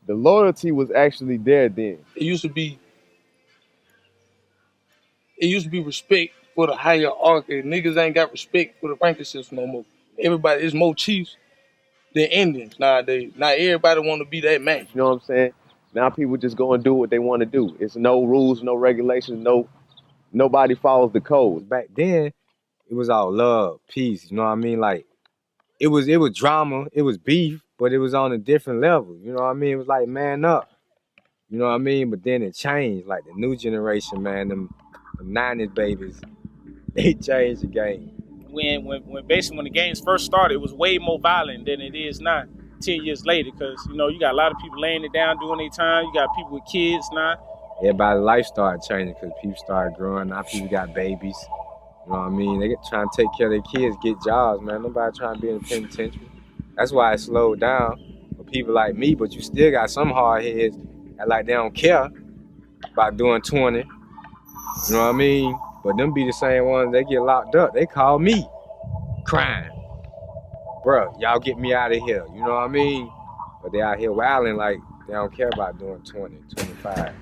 [SPEAKER 2] The loyalty was actually there then.
[SPEAKER 15] It used to be respect for the hierarchy. Niggas ain't got respect for the ranking system no more. Everybody, it's more chiefs than Indians nowadays. Not everybody want to be that man.
[SPEAKER 2] You know what I'm saying? Now people just go and do what they want to do. It's no rules, no regulations, nobody follows the code.
[SPEAKER 16] Back then, it was all love, peace. You know what I mean? Like it was drama, it was beef, but it was on a different level. You know what I mean? It was like man up. You know what I mean? But then it changed. Like the new generation, man, them 90s babies, they changed the game.
[SPEAKER 17] When basically when the games first started, it was way more violent than it is now. 10 years later, because you got a lot of people laying it down doing their time. You got people with kids now.
[SPEAKER 16] Everybody's life started changing because people started growing. Now people got babies. You know what I mean? They trying to take care of their kids, get jobs, man. Nobody trying to be in the penitentiary. That's why it slowed down for people like me, but you still got some hard heads that like they don't care about doing 20. You know what I mean? But them be the same ones, they get locked up. They call me crying. Bruh, y'all get me out of here. You know what I mean? But they out here wilding like they don't care about doing 20, 25.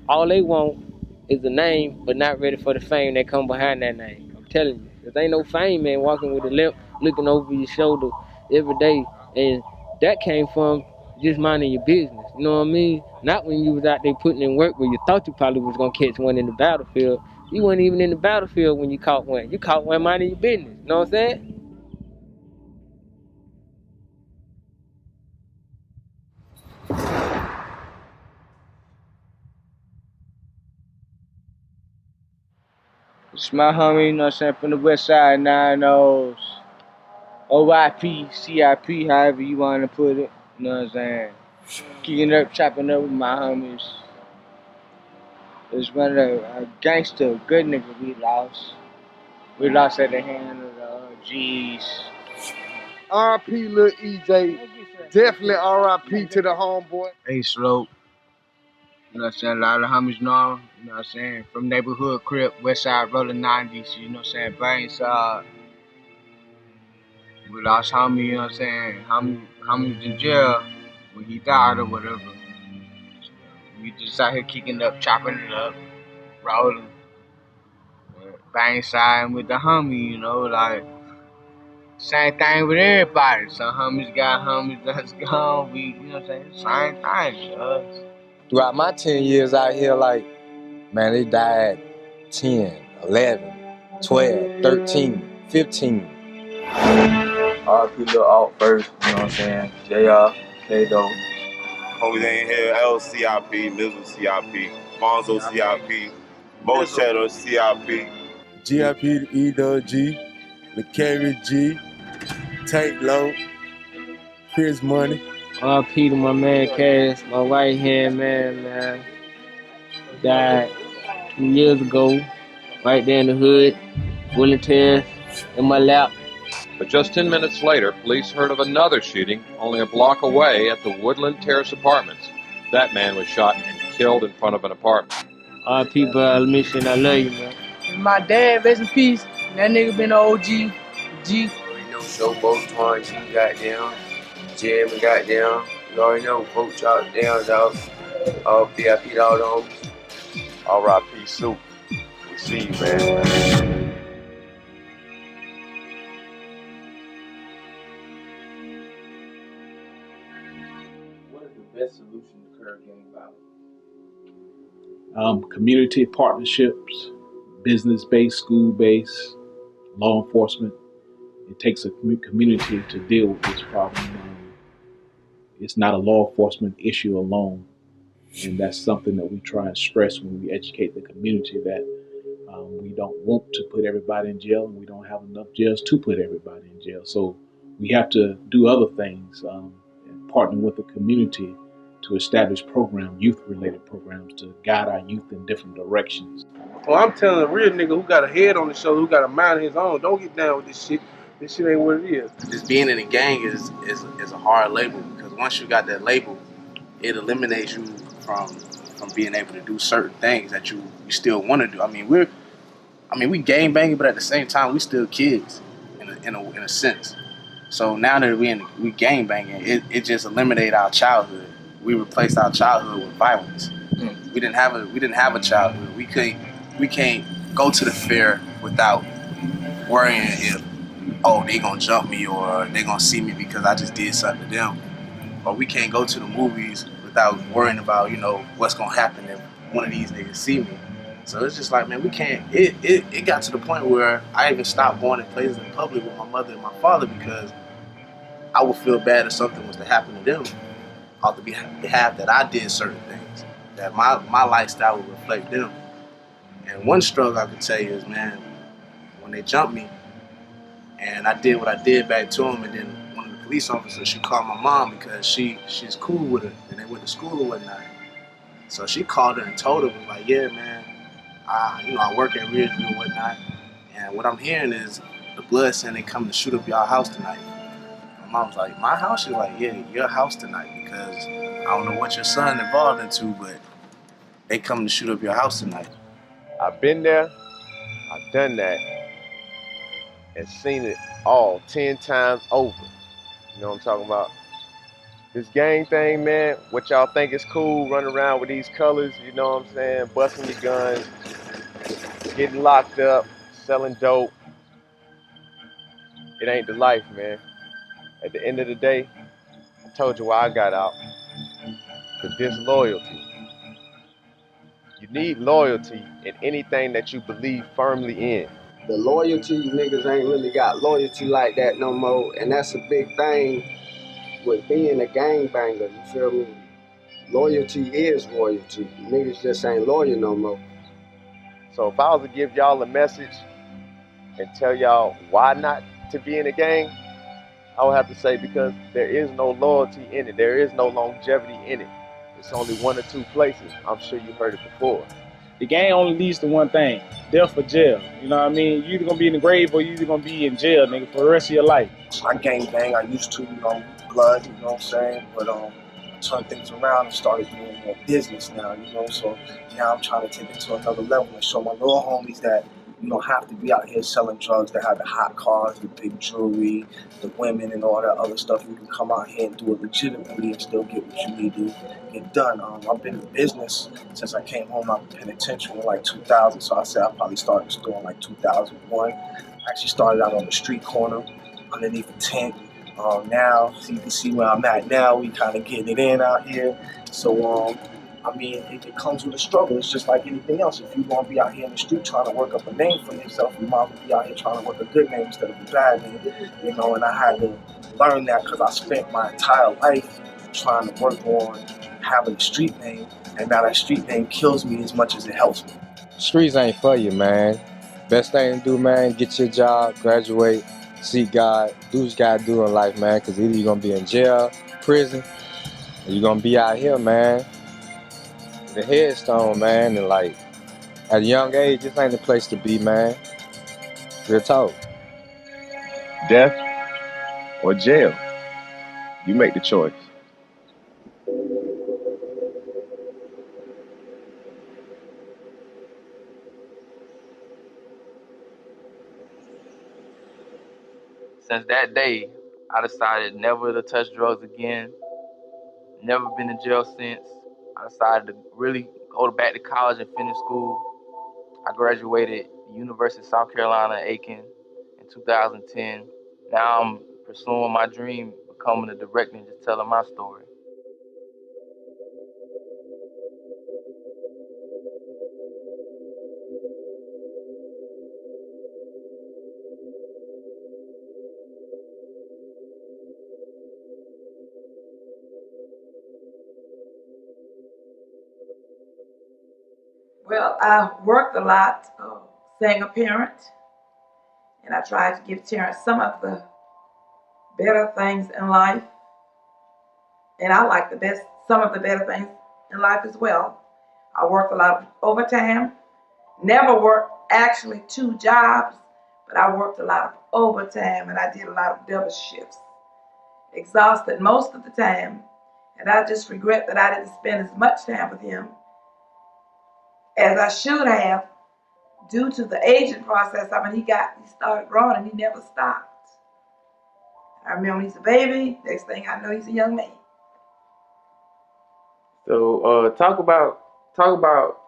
[SPEAKER 13] All they want is a name, but not ready for the fame that come behind that name. I'm telling you, there ain't no fame, man, walking with a limp, looking over your shoulder every day. And that came from just minding your business, you know what I mean? Not when you was out there putting in work where you thought you probably was gonna catch one in the battlefield. You weren't even in the battlefield when you caught one. You caught one minding your business, you know what I'm saying?
[SPEAKER 12] It's my homie, you know what I'm saying, from the west side, 9-0s. OIP, CIP, however you want to put it. You know what I'm saying? Kicking up, chopping up with my homies. It's one of the gangster, good nigga we lost. We lost at the hand of the G's.
[SPEAKER 15] R.I.P. Lil EJ. Definitely R.I.P. to the homeboy.
[SPEAKER 12] Hey, Slope. You know what I'm saying? A lot of homies know him. You know what I'm saying? From neighborhood crib, west side, rolling 90s. You know what I'm saying? Bangin side. We lost homie, you know what I'm saying? Homie's in jail when he died or whatever. So we just out here kicking up, chopping it up, rolling. Bang side with the homie, you know, like same thing with everybody. Some homies got homies that's gone. We, you know what I'm saying? Same thing, us.
[SPEAKER 16] Throughout my 10 years out here, like, man, they died 10, 11, 12, 13, 15.
[SPEAKER 7] RP Lil Alt first, you know what I'm saying? JR, K-Do.
[SPEAKER 11] Homies ain't here, LCIP, Mizzle CIP, Monzo CIP, Mo Cheddar CIP.
[SPEAKER 1] GIP to E-Dub-G, the Carry G, Tank Low, Chris Money.
[SPEAKER 13] RP to my man Cass, my right hand man. Died 2 years ago, right there in the hood, bullet tears in my lap.
[SPEAKER 9] But just 10 minutes later, police heard of another shooting only a block away at the Woodland Terrace Apartments. That man was shot and killed in front of an apartment.
[SPEAKER 13] RP, bro, mission, I love you, man.
[SPEAKER 7] My dad, rest in peace. That nigga been an OG. G.
[SPEAKER 4] You know, Showboat, Twan G, goddamn. Jim, goddamn. You already know, folk chop down, dog. All VIP, all the homies.
[SPEAKER 2] R.I.P. Soup. We see you, man.
[SPEAKER 10] What is the best solution to curb gang violence?
[SPEAKER 23] Community partnerships, business-based, school-based, law enforcement. It takes a community to deal with this problem. It's not a law enforcement issue alone. And that's something that we try and stress when we educate the community that we don't want to put everybody in jail and we don't have enough jails to put everybody in jail. So we have to do other things and partner with the community to establish programs, youth-related programs, to guide our youth in different directions.
[SPEAKER 15] Well, I'm telling a real nigga who got a head on his shoulder, who got a mind of his own, don't get down with this shit. This shit ain't what it is.
[SPEAKER 8] Just being in a gang is a hard label, because once you got that label, it eliminates you from being able to do certain things that you still want to do. I mean, we gang banging, but at the same time, we still kids in a sense. So now that we gang banging, it just eliminated our childhood. We replaced our childhood with violence. We didn't have a childhood. We can't go to the fair without worrying if oh, they gonna jump me or they gonna see me because I just did something to them. Or we can't go to the movies without worrying about, what's gonna happen if one of these niggas see me. So it's just like, man, we can't. It got to the point where I even stopped going to places in public with my mother and my father because I would feel bad if something was to happen to them on the behalf that I did certain things, that my lifestyle would reflect them. And one struggle I could tell you is, man, when they jumped me and I did what I did back to them, and then one of the police officers, she called my mom because she's cool with her and they went to school or whatnot. So she called her and told her, was like, yeah, man, I work at Ridgeview and whatnot, and what I'm hearing is the blood saying they coming to shoot up y'all house tonight. My mom was like, my house? She was like, yeah, your house tonight, because I don't know what your son involved into, but they coming to shoot up your house tonight.
[SPEAKER 2] I've been there, I've done that, and seen it all 10 times over. You know what I'm talking about? This gang thing, man, what y'all think is cool, running around with these colors, you know what I'm saying, busting your guns, getting locked up, selling dope. It ain't the life, man. At the end of the day, I told you why I got out. The disloyalty. You need loyalty in anything that you believe firmly in.
[SPEAKER 14] The loyalty, niggas ain't really got loyalty like that no more, and that's a big thing with being a gangbanger, you feel me? Loyalty is royalty. Niggas just ain't loyal no more.
[SPEAKER 2] So if I was to give y'all a message and tell y'all why not to be in a gang, I would have to say because there is no loyalty in it. There is no longevity in it. It's only one or two places. I'm sure you heard it before.
[SPEAKER 17] The gang only leads to one thing: death or jail. You know what I mean? You either gonna be in the grave or you either gonna be in jail, nigga, for the rest of your life.
[SPEAKER 3] I gang bang. I used to, blood, you know what I'm saying? But I turned things around and started doing more business now, So now I'm trying to take it to another level and show my little homies that you don't have to be out here selling drugs that have the hot cars, the big jewelry, the women, and all that other stuff. You can come out here and do it legitimately and still get what you need to get done. I've been in business since I came home out of the penitentiary in like 2000, so I said I probably started the store in like 2001. I actually started out on the street corner underneath a tent. Now, so you can see where I'm at now. We kind of getting it in out here. So, it comes with a struggle. It's just like anything else. If you want to be out here in the street trying to work up a name for yourself, you might as well be out here trying to work a good name instead of a bad name. And I had to learn that because I spent my entire life trying to work on having a street name, and now that street name kills me as much as it helps me.
[SPEAKER 16] Streets ain't for you, man. Best thing to do, man, get your job, graduate, seek God, do what you gotta do in life, man, because either you're gonna be in jail, prison, or you're gonna be out here, man, with a headstone, man, and like, at a young age, this ain't the place to be, man. Real talk.
[SPEAKER 2] Death or jail. You make the choice.
[SPEAKER 7] Since that day, I decided never to touch drugs again. Never been to jail since. I decided to really go back to college and finish school. I graduated the University of South Carolina at Aiken in 2010. Now I'm pursuing my dream, becoming a director and just telling my story.
[SPEAKER 6] Well, I worked a lot, being a parent, and I tried to give Terrence some of the better things in life, and I like some of the better things in life as well. I worked a lot of overtime, never worked actually 2 jobs, but I worked a lot of overtime and I did a lot of double shifts. Exhausted most of the time, and I just regret that I didn't spend as much time with him as I should have due to the aging process. He started growing and he never stopped. I remember he's a baby, next thing I know he's a young man.
[SPEAKER 7] So talk about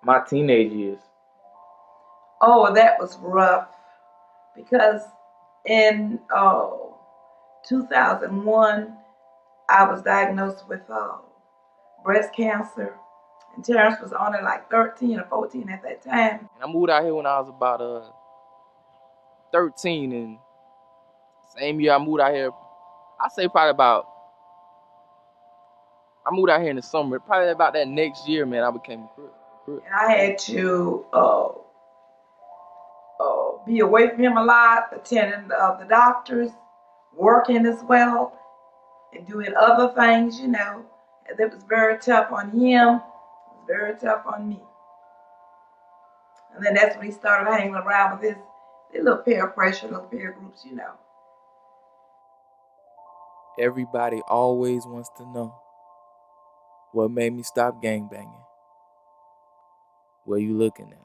[SPEAKER 7] my teenage years.
[SPEAKER 6] Oh, well, that was rough because in 2001, I was diagnosed with breast cancer, and Terrence was only like 13 or 14 at that time.
[SPEAKER 7] And I moved out here when I was about 13, and same year I moved out here, I say probably about, I moved out here in the summer, probably about that next year, man, I became a crip.
[SPEAKER 6] And I had to be away from him a lot, attending the doctors, working as well, and doing other things, you know. And it was very tough on him, it was very tough on me. And then that's when he started hanging around with his little peer pressure, little peer groups, you know.
[SPEAKER 7] Everybody always wants to know what made me stop gangbanging. Where you looking at?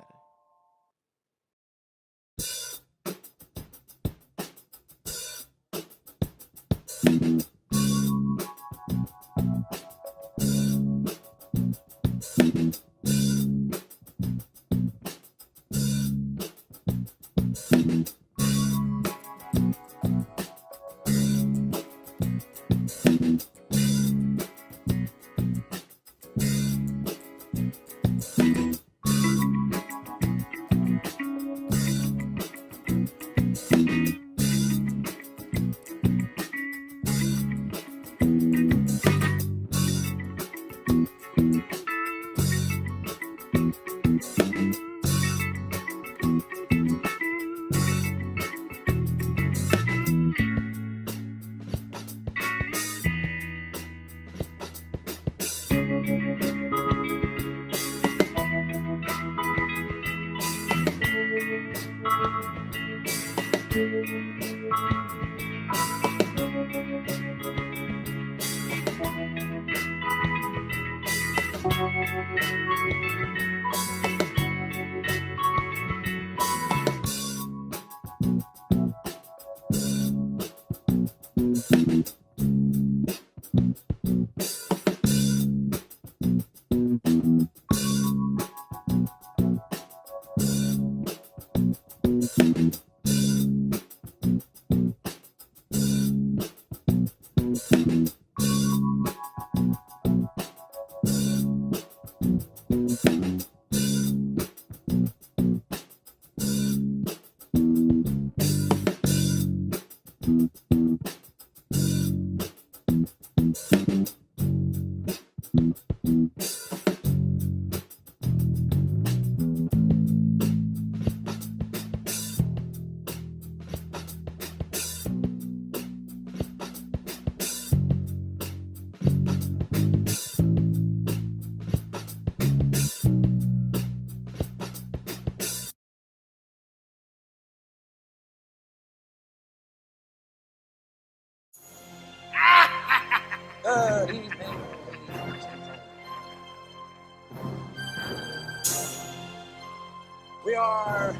[SPEAKER 5] We are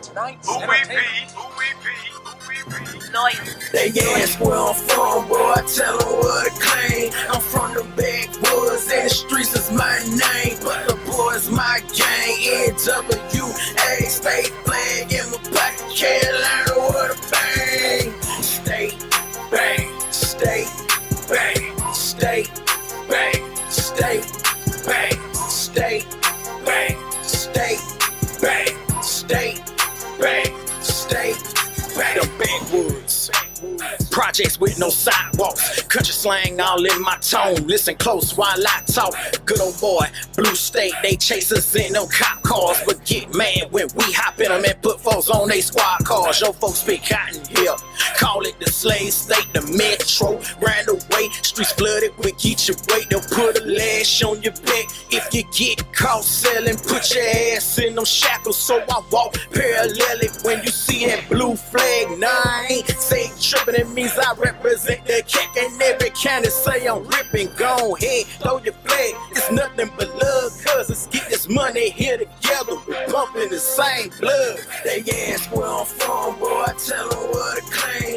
[SPEAKER 5] tonight's entertainment. They ask where I'm from, boy, I tell them what I claim. I'm from the backwoods and the streets is my name. But the boys my gang, NWA, state flag in my pocket, Carolina with a bang. State, bang, state, bang, state, bang, state, bang, state, bang, state, bang, state, bang, state, bang. The backwoods. Projects with no sidewalks, country slang all in my tone. Listen close while I talk. Good old boy, blue state, they chase us in them cop cars, but get mad when we hop in them and put folks on they squad cars. Your folks be cotton here, call it the slave state, the metro. Ran away, streets flooded with get your weight. They'll put a lash on your back if you get caught selling. Put your ass in them shackles, so I walk parallelly when you see that blue flag. Nah, I ain't say tripping, it means I represent the kick, and every county say I'm ripping. Go ahead, throw your flag, it's nothing but love, cause let's get this money here together. We're pumping the same blood. They ask where I'm from, boy, I tell them what I claim.